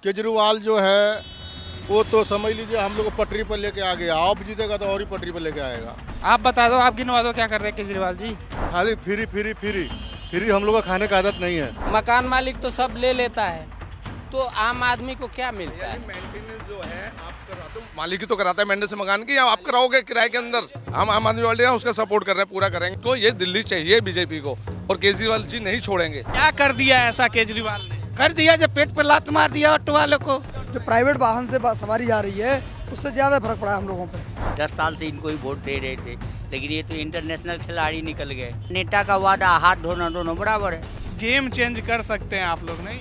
केजरीवाल जो है वो तो समझ लीजिए हम लोग को पटरी पर लेके आ गया। आप जीतेगा तो और ही पटरी पर लेके आएगा। आप बता दो, आप गिनवा दो क्या कर रहे हैं केजरीवाल जी। खाली फ्री फ्री फ्री फ्री हम लोग का खाने का आदत नहीं है। मकान मालिक तो सब ले लेता है, तो आम आदमी को क्या मिलता है? मेंटेनेंस जो है आप कराते हो, मालिक ही तो कराता है मेंटेनेंस मकान की, या आप कराओगे किराए के अंदर? हम आम आदमी वाले हैं उसका सपोर्ट कर रहे हैं, पूरा करेंगे। तो ये दिल्ली चाहिए बीजेपी को, और केजरीवाल जी नहीं छोड़ेंगे। क्या कर दिया ऐसा केजरीवाल ने? कर दिया, जब पेट पर लात मार दिया ऑटो वालों को। जो प्राइवेट वाहन से सवारी जा रही है उससे ज़्यादा फर्क पड़ा हम लोगों पे। 10 साल से इनको ही वोट दे रहे थे, लेकिन ये तो इंटरनेशनल खिलाड़ी निकल गए। नेता का वादा हाथ धोना दोनों बराबर है। गेम चेंज कर सकते हैं आप लोग नहीं?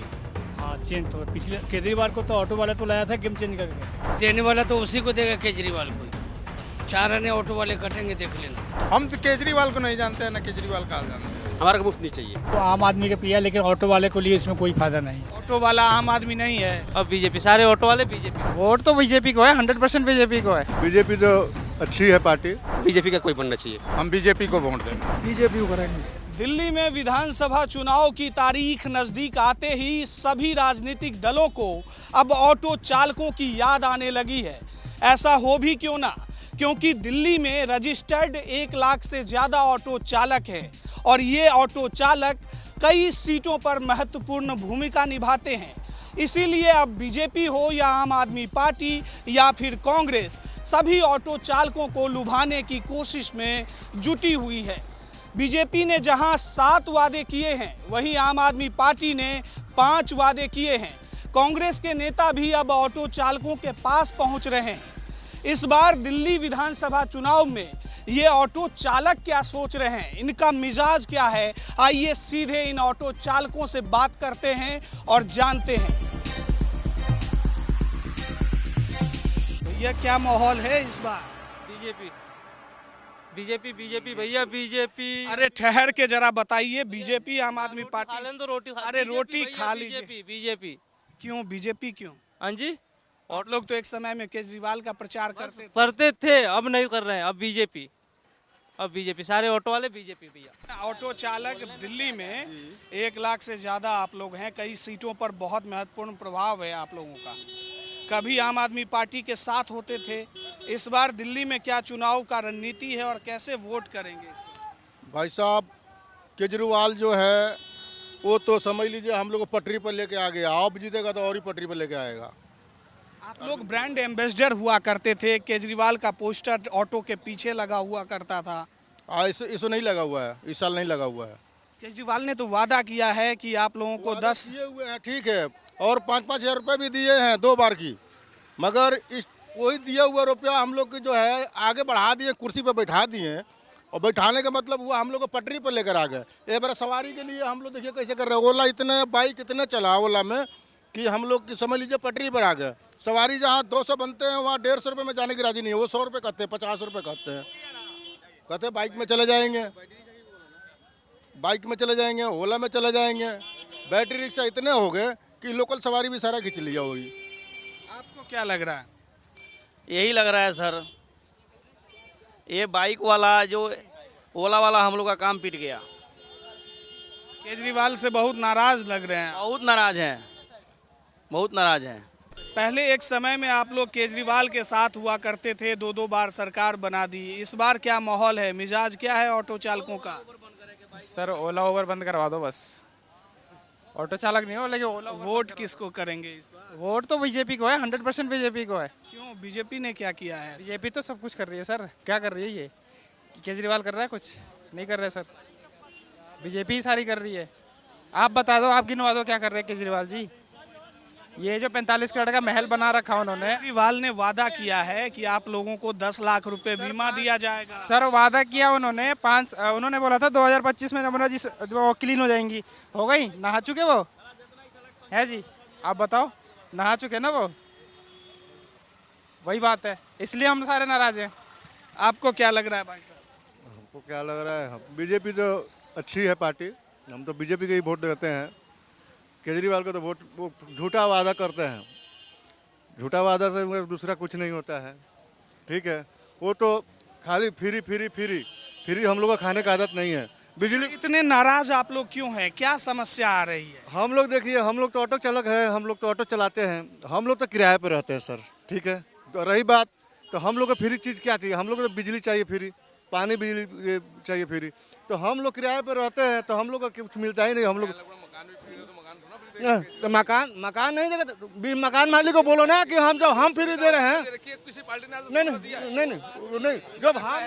हाँ चेंज तो पिछले केजरीवाल को तो ऑटो वाला तो लाया था गेम चेंज करके। देने वाला तो उसी को देगा, केजरीवाल को। 4 आने ऑटो वाले कटेंगे, देख लेना। हम तो केजरीवाल को नहीं जानते हैं, ना केजरीवाल का जानते हैं। हमारा मुफ्त नहीं चाहिए। तो आम आदमी का पिया, लेकिन ऑटो वाले को लिए इसमें कोई फायदा नहीं। ऑटो वाला आम आदमी नहीं है। अब बीजेपी, सारे ऑटो वाले बीजेपी। वोट तो बीजेपी को है, 100% बीजेपी को है। बीजेपी तो अच्छी है पार्टी। बीजेपी का कोई बनना चाहिए। हम बीजेपी को वोट देंगे। बीजेपी को करेंगे। दिल्ली में विधानसभा चुनाव की तारीख नजदीक आते ही सभी राजनीतिक दलों को अब ऑटो चालकों की याद आने लगी है। ऐसा हो भी क्यों ना, क्योंकि दिल्ली में रजिस्टर्ड 1 लाख से ज़्यादा ऑटो चालक हैं और ये ऑटो चालक कई सीटों पर महत्वपूर्ण भूमिका निभाते हैं। इसीलिए अब बीजेपी हो या आम आदमी पार्टी या फिर कांग्रेस, सभी ऑटो चालकों को लुभाने की कोशिश में जुटी हुई है। बीजेपी ने जहां 7 वादे किए हैं, वहीं आम आदमी पार्टी ने 5 वादे किए हैं। कांग्रेस के नेता भी अब ऑटो चालकों के पास पहुंच रहे हैं। इस बार दिल्ली विधानसभा चुनाव में ये ऑटो चालक क्या सोच रहे हैं, इनका मिजाज क्या है, आइए सीधे इन ऑटो चालकों से बात करते हैं और जानते हैं। भैया क्या माहौल है इस बार? बीजेपी बीजेपी बीजेपी भैया बीजेपी। अरे ठहर के जरा बताइए, बीजेपी आम आदमी खा पार्टी? लें तो रोटी अरे रोटी खा लीजिए। BJP BJP. क्यों बीजेपी क्यों? हाँ जी, और लोग तो एक समय में केजरीवाल का प्रचार करते थे। करते थे, अब नहीं कर रहे हैं। अब बीजेपी, अब बीजेपी, सारे ऑटो वाले बीजेपी भैया। ऑटो चालक दिल्ली में 1 लाख से ज़्यादा आप लोग हैं, कई सीटों पर बहुत महत्वपूर्ण प्रभाव है आप लोगों का। कभी आम आदमी पार्टी के साथ होते थे, इस बार दिल्ली में क्या चुनाव का रणनीति है और कैसे वोट करेंगे इसमें? भाई साहब, केजरीवाल जो है वो तो समझ लीजिए हम लोग को पटरी पर लेके आ गया। आप जीतेगा तो और ही पटरी पर लेके आएगा। आप लोग ब्रांड एम्बेसडर हुआ करते थे, केजरीवाल का पोस्टर ऑटो के पीछे लगा हुआ करता था। इसो नहीं लगा हुआ है, इस साल नहीं लगा हुआ है। केजरीवाल ने तो वादा किया है कि आप लोगों को 10 दिए हुए हैं, ठीक है, और 5-5 हज़ार रुपये भी दिए हैं 2 बार की, मगर इस वही दिया हुआ रुपया हम लोग की जो है आगे बढ़ा दिए, कुर्सी पर बैठा दिए। और बैठाने का मतलब हुआ हम लोग को पटरी पर लेकर आ गए। एक बार सवारी के लिए हम लोग देखिए कैसे कर रहे हैं। ओला इतने बाइक इतने चला ओला में कि हम लोग की समझ लीजिए पटरी पर आ गए। सवारी जहाँ 200 बनते हैं वहाँ 150 रुपये में जाने की राजी नहीं है, वो 100 रुपये कहते हैं, 50 रुपये कहते हैं। कहते हैं बाइक में चले जाएंगे, बाइक में चले जाएंगे, ओला में चले जाएंगे। बैटरी रिक्शा इतने हो गए कि लोकल सवारी भी सारा खींच लिया होगी। आपको क्या लग रहा है? यही लग रहा है सर, ये बाइक वाला जो ओला वाला हम लोग का काम पिट गया। केजरीवाल से बहुत नाराज लग रहे हैं। बहुत नाराज हैं, बहुत नाराज हैं। पहले एक समय में आप लोग केजरीवाल के साथ हुआ करते थे, 2-2 बार सरकार बना दी। इस बार क्या माहौल है, मिजाज क्या है ऑटो चालकों का? सर ओला ओवर बंद करवा दो बस। ऑटो चालक नहीं हो, लेकिन ओला। वोट किसको करेंगे इस बार? वोट तो बीजेपी को है, 100% बीजेपी को है। क्यों, बीजेपी ने क्या किया है? बीजेपी तो सब कुछ कर रही है सर। क्या कर रही है ये? केजरीवाल कर रहा है कुछ? नहीं कर रहा है सर, बीजेपी ही सारी कर रही है। आप बता दो, आप गिनवा दो क्या कर रहे हैं केजरीवाल जी। ये जो 45 करोड़ का महल बना रखा उन्होंने। केजरीवाल ने वादा किया है कि आप लोगों को 10 लाख रुपए बीमा दिया जाएगा। सर वादा किया उन्होंने, उन्होंने बोला था 2025 में जमुना जी वो क्लीन हो जाएंगी। हो गई? नहा चुके वो है जी? आप बताओ, नहा चुके ना वो? वही बात है, इसलिए हम सारे नाराज हैं। आपको क्या लग रहा है भाई साहब? हमको क्या लग रहा है, बीजेपी तो अच्छी है पार्टी, हम तो बीजेपी के ही वोट देते हैं। केजरीवाल को तो वोट वो झूठा वादा करते हैं, झूठा वादा से दूसरा कुछ नहीं होता है, ठीक है। वो तो खाली फ्री फ्री फ्री फ्री हम लोग का खाने का आदत नहीं है। बिजली इतने नाराज आप लोग क्यों हैं? क्या समस्या आ रही है? हम लोग देखिए, हम लोग तो ऑटो चालक है, हम लोग तो ऑटो चलाते हैं, हम लोग तो किराए पे रहते हैं सर। ठीक है, तो रही बात तो हम लोग को फ्री चीज़ क्या चाहिए? हम लोग को तो बिजली चाहिए फ्री, पानी बिजली चाहिए फ्री। तो हम लोग किराए पे रहते हैं तो हम लोग को कुछ मिलता ही नहीं। हम लोग तो मकान नहीं देगा, मकान मालिक को बोलो ना कि हम फ्री दे रहे हैं। किसी पार्टी ने नहीं, जब हम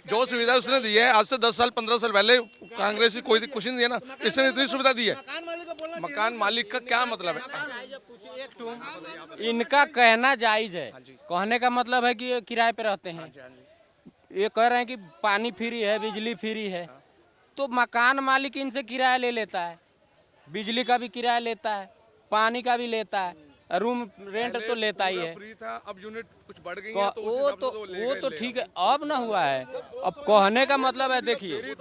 जो सुविधा उसने दी है आज से 10 साल 15 साल पहले कांग्रेस की कोई कुछ नहीं दिया ना, इसने इतनी सुविधा दी है। मकान मालिक का क्या मतलब है? इनका कहना जायज है, कहने का मतलब है कि ये किराए पे रहते हैं। ये कह रहे हैं कि पानी फ्री है, बिजली फ्री है, तो मकान मालिक इनसे किराया ले लेता है, बिजली का भी किराया लेता है, पानी का भी लेता है, रूम रेंट तो लेता ही है। फ्री था, अब यूनिट कुछ बढ़ गई है वो तो ठीक है, अब ना हुआ है। अब कहने का मतलब है, देखिए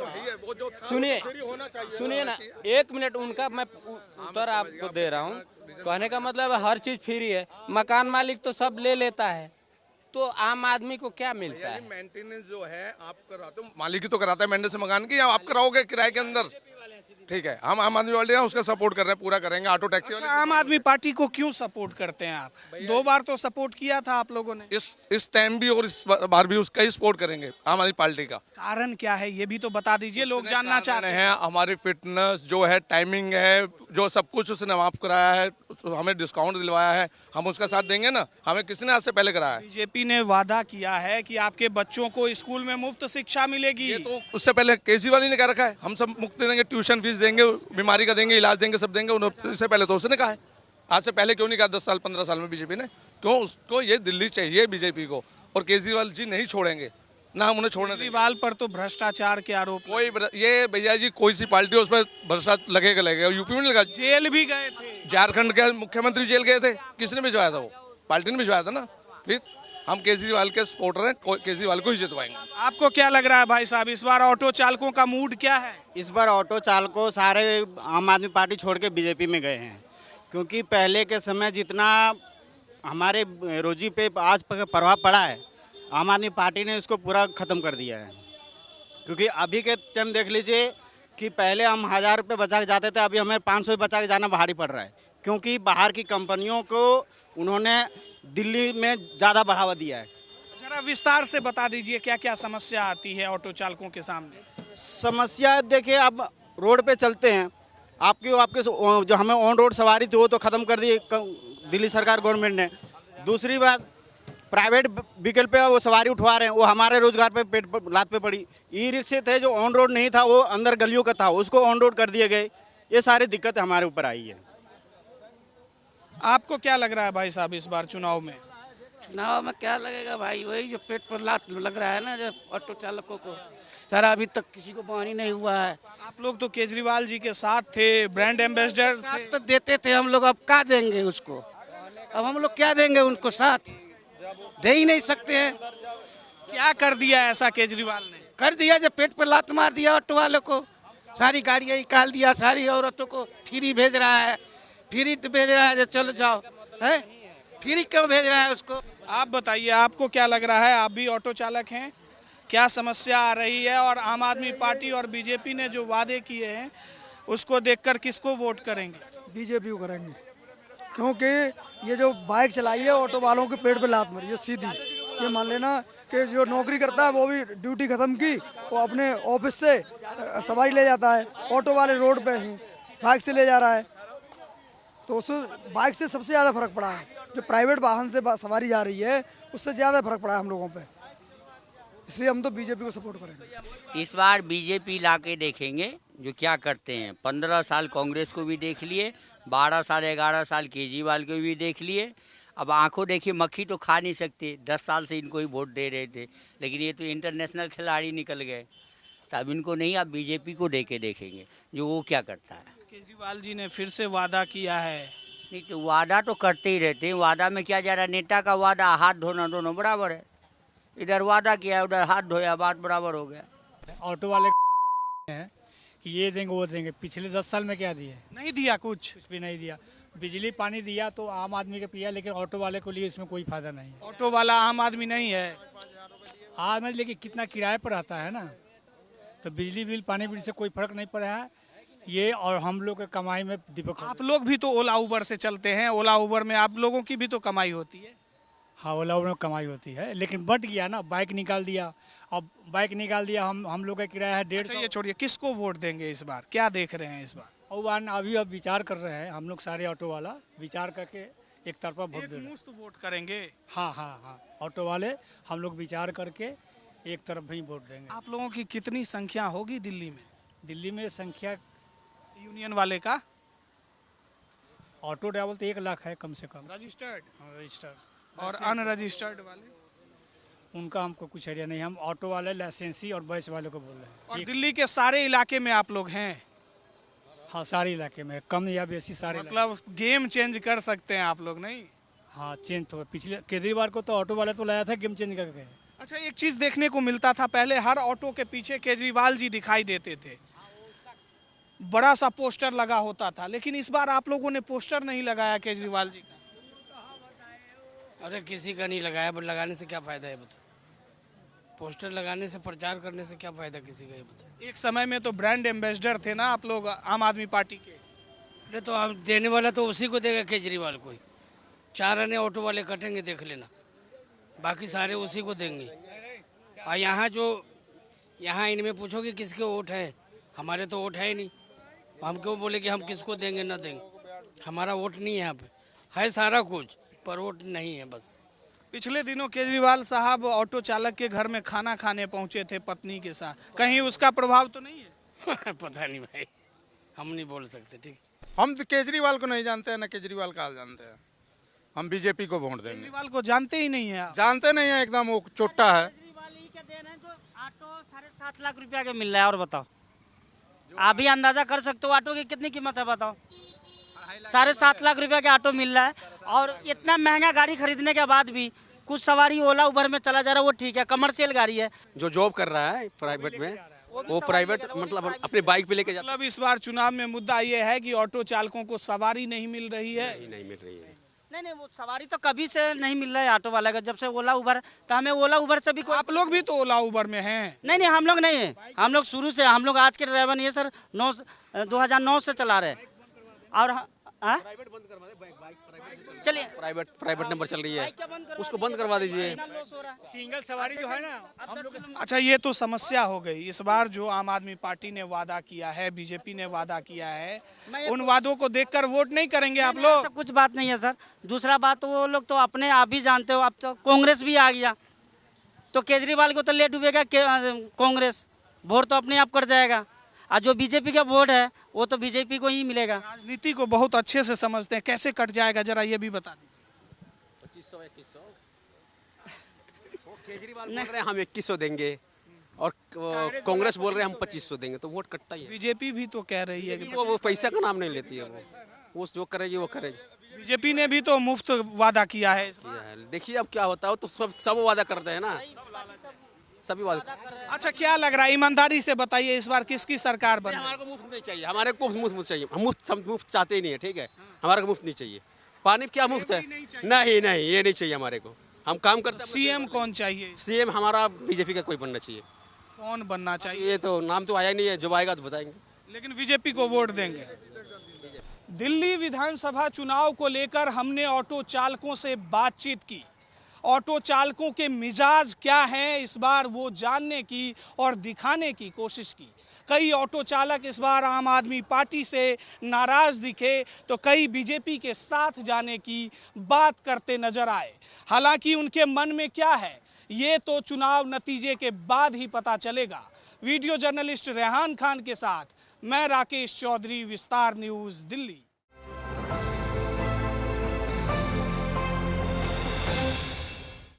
सुनिए ना, 1 मिनट, उनका मैं उत्तर आपको दे रहा हूँ। कहने का मतलब है हर चीज फ्री है, मकान मालिक तो सब ले लेता है, तो आम आदमी को क्या मिलता है? मेंटेनेंस जो है आप कराते हो, मालिक ही तो कराता है मेंटेनेंस मकान की, या आप कराओगे किराए के अंदर? ठीक है, हम आम आदमी वाले हैं, उसका सपोर्ट कर रहे हैं, पूरा करेंगे। ऑटो टैक्सी अच्छा, आम आदमी पार्टी को क्यों सपोर्ट करते हैं आप? 2 बार तो सपोर्ट किया था आप लोगों ने। इस टाइम भी और इस बार भी उसका ही सपोर्ट करेंगे, आम आदमी पार्टी का। कारण क्या है ये भी तो बता दीजिए, लोग जानना चाहते हैं। हमारी फिटनेस जो है, टाइमिंग है, जो सब कुछ उसने माफ कराया है, हमें डिस्काउंट दिलवाया है, हम उसका साथ देंगे ना। हमें किसी ने आज से पहले कराया है। बीजेपी ने वादा किया है कि आपके बच्चों को स्कूल में मुफ्त शिक्षा मिलेगी। ये तो उससे पहले केजरीवाल ने क्या रखा है, हम सब मुफ्त देंगे, ट्यूशन फीस देंगे, बीमारी का देंगे, इलाज देंगे, सब देंगे। इससे पहले तो उसने कहा है। आज से पहले क्यों नहीं कहा 10 साल 15 साल में बीजेपी ने? क्यों? उसको ये दिल्ली चाहिए बीजेपी को, और केजरीवाल जी नहीं छोड़ेंगे ना, हम उन्हें छोड़ने देंगे। केजरीवाल पर तो भ्रष्टाचार के आरोप। ये भैया जी कोई सी पार्टी उस पर भ्रष्टाचार लगेगा। यूपी में नहीं लगा, जेल भी गए थे। झारखंड के मुख्यमंत्री जेल गए थे, किसने भिजवाया था? वो पार्टी ने भिजवाया था ना। फिर हम केजरीवाल के सपोर्टर हैं, केजरीवाल को ही जितवाएंगे। आपको क्या लग रहा है भाई साहब, इस बार ऑटो चालकों का मूड क्या है? इस बार ऑटो चालकों सारे आम आदमी पार्टी छोड़ के बीजेपी में गए हैं, क्योंकि पहले के समय जितना हमारे रोजी पे आज प्रभाव पड़ा है, आम आदमी पार्टी ने इसको पूरा ख़त्म कर दिया है। क्योंकि अभी के टाइम देख लीजिए कि पहले हम 1000 रुपये बचा के जाते थे, अभी हमें 500 बचा के जाना भारी पड़ रहा है, क्योंकि बाहर की कंपनियों को उन्होंने दिल्ली में ज़्यादा बढ़ावा दिया है। जरा विस्तार से बता दीजिए क्या क्या समस्या आती है ऑटो चालकों के सामने? समस्या देखिए, अब रोड पे चलते हैं, आपके जो हमें ऑन रोड सवारी थी वो तो ख़त्म कर दी दिल्ली सरकार गवर्नमेंट ने। दूसरी बात, प्राइवेट व्हीकल पे वो सवारी उठवा रहे हैं, वो हमारे रोजगार पे लात पे पड़ी। ई रिक्शे थे जो ऑन रोड नहीं था, वो अंदर गलियों का था, उसको ऑन रोड कर दिए गए। ये सारी दिक्कत हमारे ऊपर आई है। आपको क्या लग रहा है भाई साहब, इस बार चुनाव में? चुनाव में क्या लगेगा भाई, वही जो पेट पर लात लग रहा है ना, जो ऑटो चालकों को। सारा अभी तक किसी को पानी नहीं हुआ है। आप लोग तो केजरीवाल जी के साथ थे, ब्रांड एम्बेसडर थे। तो देते थे हम लोग, अब क्या देंगे उसको? अब हम लोग क्या देंगे उनको साथ? दे ही नहीं सकते हैं। क्या कर दिया ऐसा केजरीवाल ने? कर दिया, जब पेट पर लात मार दिया ऑटो वालों को, सारी गाड़ियाँ निकाल दिया, सारी औरतों को फ्री भेज रहा है, फ्री तो भेज रहा है, जो चलो जाओ है, फ्री क्यों भेज रहा है उसको? आप बताइए, आपको क्या लग रहा है? आप भी ऑटो चालक हैं, क्या समस्या आ रही है? और आम आदमी पार्टी और बीजेपी ने जो वादे किए हैं उसको देखकर किसको वोट करेंगे? बीजेपी को करेंगे, क्योंकि ये जो बाइक चलाई है ऑटो वालों के पेट पे लात मारी है सीधी। ये मान लेना कि जो नौकरी करता है वो भी ड्यूटी ख़त्म की, वो अपने ऑफिस से सवारी ले जाता है, ऑटो वाले रोड पे ही बाइक से ले जा रहा है, तो उस बाइक से सबसे ज़्यादा फर्क पड़ा है। जो प्राइवेट वाहन से सवारी जा रही है उससे ज़्यादा फर्क पड़ा है हम लोगों पे, इसलिए हम तो बीजेपी को सपोर्ट करेंगे। इस बार बीजेपी ला के देखेंगे जो क्या करते हैं। 15 साल कांग्रेस को भी देख लिए, 12 साल 11 साल केजरीवाल को भी देख लिए। अब आंखों देखिए, मक्खी तो खा नहीं सकते। 10 साल से इनको ही वोट दे रहे थे, लेकिन ये तो इंटरनेशनल खिलाड़ी निकल गए, तो अब इनको नहीं, आप बीजेपी को दे के देखेंगे जो वो क्या करता है। केजरीवाल जी ने फिर से वादा किया है। नहीं तो वादा तो करते ही रहते हैं, वादा में क्या जा रहा है? नेता का वादा हाथ धोना दोनों बराबर है। इधर वादा किया, उधर हाथ धोया, बात बराबर हो गया। ऑटो वाले हैं कि ये देंगे वो देंगे, पिछले 10 साल में क्या दिए? नहीं दिया, कुछ भी नहीं दिया। बिजली पानी दिया तो आम आदमी के पिया, लेकिन ऑटो वाले को लिए इसमें कोई फायदा नहीं है। ऑटो वाला आम आदमी नहीं है। आदमी लेकिन कितना किराए पर आता है ना, तो बिजली बिल पानी बिल से कोई फर्क नहीं पड़ा है ये, और हम लोग के कमाई में दीपक। आप लोग भी तो ओला उबर से चलते हैं, ओला उबर में आप लोगों की भी तो कमाई होती है। हाँ, ओला उबर में कमाई होती है, लेकिन बढ़ गया ना, बाइक निकाल दिया। अब बाइक निकाल दिया, हम लोग का किराया है 150। ये छोड़िए, किसको वोट देंगे इस बार, क्या देख रहे हैं इस बार? और अभी अब विचार कर रहे हैं हम लोग सारे ऑटो वाला, विचार करके एक तरफा वोट दे रहे हैं। मुफ्त वोट करेंगे? हाँ हाँ हाँ, ऑटो वाले हम लोग विचार करके एक तरफ ही वोट देंगे। आप लोगों की कितनी संख्या होगी दिल्ली में? दिल्ली में संख्या यूनियन वाले का ऑटो ड्राइवर तो 1 लाख है कम से कम रजिस्टर्ड, रजिस्टर्ड, और अनरजिस्टर्ड वाले उनका हमको कुछ आइडिया नहीं। हम ऑटो वाले, लाइसेंसी और बस वाले को बोल रहे हैं। और दिल्ली के सारे इलाके में आप लोग हैं? हाँ, सारे इलाके में, कम या बेसी सारे मतलब गेम चेंज कर सकते हैं आप लोग, नहीं? हाँ, चेंज तो पिछले केजरीवाल को तो ऑटो वाले तो लाया था गेम चेंज करके। अच्छा, एक चीज देखने को मिलता था, पहले हर ऑटो के पीछे केजरीवाल जी दिखाई देते थे, बड़ा सा पोस्टर लगा होता था, लेकिन इस बार आप लोगों ने पोस्टर नहीं लगाया केजरीवाल जी का। अरे किसी का नहीं लगाया, बट लगाने से क्या फायदा है बताओ? पोस्टर लगाने से, प्रचार करने से क्या फायदा किसी का, ये बताओ? एक समय में तो ब्रांड एम्बेसडर थे ना आप लोग आम आदमी पार्टी के। अरे तो आप देने वाला तो उसी को देगा, केजरीवाल को ही। 4 आने ऑटो वाले कटेंगे, देख लेना, बाकी सारे उसी को देंगे। और यहाँ इनमें पूछोगे किसके वोट है, हमारे तो वोट है ही नहीं। हम क्यों बोले कि हम किसको देंगे ना देंगे, हमारा वोट नहीं है यहाँ पे, है सारा कुछ पर वोट नहीं है बस। पिछले दिनों केजरीवाल साहब ऑटो चालक के घर में खाना खाने पहुंचे थे पत्नी के साथ, कहीं उसका प्रभाव तो नहीं है? पता नहीं भाई, हम नहीं बोल सकते। ठीक, हम तो केजरीवाल को नहीं जानते हैं, ना केजरीवाल का जानते हैं। हम बीजेपी को वोट देंगे। केजरीवाल को जानते ही नहीं है आप? जानते नहीं है, एकदम वो चोट्टा है। केजरीवाल ही के देन है जो ऑटो 7.5 लाख रुपया के मिल रहा है। और बताओ, आप भी अंदाजा कर सकते हो ऑटो की कितनी कीमत है, बताओ। 7.5 लाख रुपया के ऑटो मिल रहा है, और इतना महंगा गाड़ी खरीदने के बाद भी कुछ सवारी ओला उबर में चला जा रहा है, वो ठीक है, कमर्शियल गाड़ी है। जो जॉब कर रहा है प्राइवेट में, वो प्राइवेट मतलब अपने बाइक पे लेके जाता है। मतलब इस बार चुनाव में मुद्दा ये है कि ऑटो चालकों को सवारी नहीं मिल रही है? नहीं मिल रही है। नहीं, वो सवारी तो कभी से नहीं मिल रहा है ऑटो वाला का, जब से ओला उबर, तो हमें ओला उबर से भी कोई। आप लोग भी तो ओला उबर में हैं? नहीं, हम लोग नहीं है, हम लोग शुरू से, हम लोग आज के ड्राइवर नहीं है सर, 2009 से चला रहे। और चलिए, प्राइवेट नंबर चल रही है, उसको बंद करवा दीजिए। सिंगल सवारी जो है ना हम लोग। अच्छा, ये तो समस्या हो गई। इस बार जो आम आदमी पार्टी ने वादा किया है, बीजेपी ने वादा किया है, उन वादों को देखकर वोट नहीं करेंगे आप लोग? ऐसा कुछ बात नहीं है सर। दूसरा बात, तो वो लोग तो अपने आप ही जानते हो, अब तो कांग्रेस भी आ गया, तो केजरीवाल को तो ले डूबेगा कांग्रेस, वोट तो अपने आप कर जाएगा। और जो बीजेपी का वोट है वो तो बीजेपी को ही मिलेगा। राजनीति को बहुत अच्छे से समझते हैं, कैसे कट जाएगा जरा ये भी बता दीजिए। 2500-2100 केजरीवाल बोल रहे हैं हम 2100 देंगे, और कांग्रेस बोल रहे हैं हम 2500 देंगे, तो वोट कटता ही है। बीजेपी भी तो कह रही है कि वो पैसा का नाम नहीं लेती है, वो जो करेगी वो करेगी। बीजेपी ने भी तो मुफ्त वादा किया है। देखिए अब क्या होता है, तो सब वादा करते हैं ना, सभी वादा। अच्छा, क्या लग रहा है, ईमानदारी से बताइए, इस बार किसकी सरकार बने? हमारे को मुफ्त नहीं चाहिए, हमारे को मुफ्त चाहिए, हम मुफ्त चाहते ही नहीं है, ठीक है, हमारे को मुफ्त नहीं चाहिए। पानी क्या मुफ्त है? नहीं, ये नहीं चाहिए हमारे को, हम काम करते हैं। सीएम कौन चाहिए? सीएम हमारा बीजेपी का कोई बनना चाहिए। कौन बनना चाहिए? ये तो नाम तो आया नहीं है, जब आएगा तो बताएंगे। लेकिन बीजेपी को वोट देंगे। दिल्ली विधानसभा चुनाव को लेकर हमने ऑटो चालकों से बातचीत की। ऑटो चालकों के मिजाज क्या हैं इस बार वो जानने की और दिखाने की कोशिश की। कई ऑटो चालक इस बार आम आदमी पार्टी से नाराज दिखे, तो कई बीजेपी के साथ जाने की बात करते नजर आए। हालांकि उनके मन में क्या है ये तो चुनाव नतीजे के बाद ही पता चलेगा। वीडियो जर्नलिस्ट रेहान खान के साथ मैं राकेश चौधरी, विस्तार न्यूज़, दिल्ली।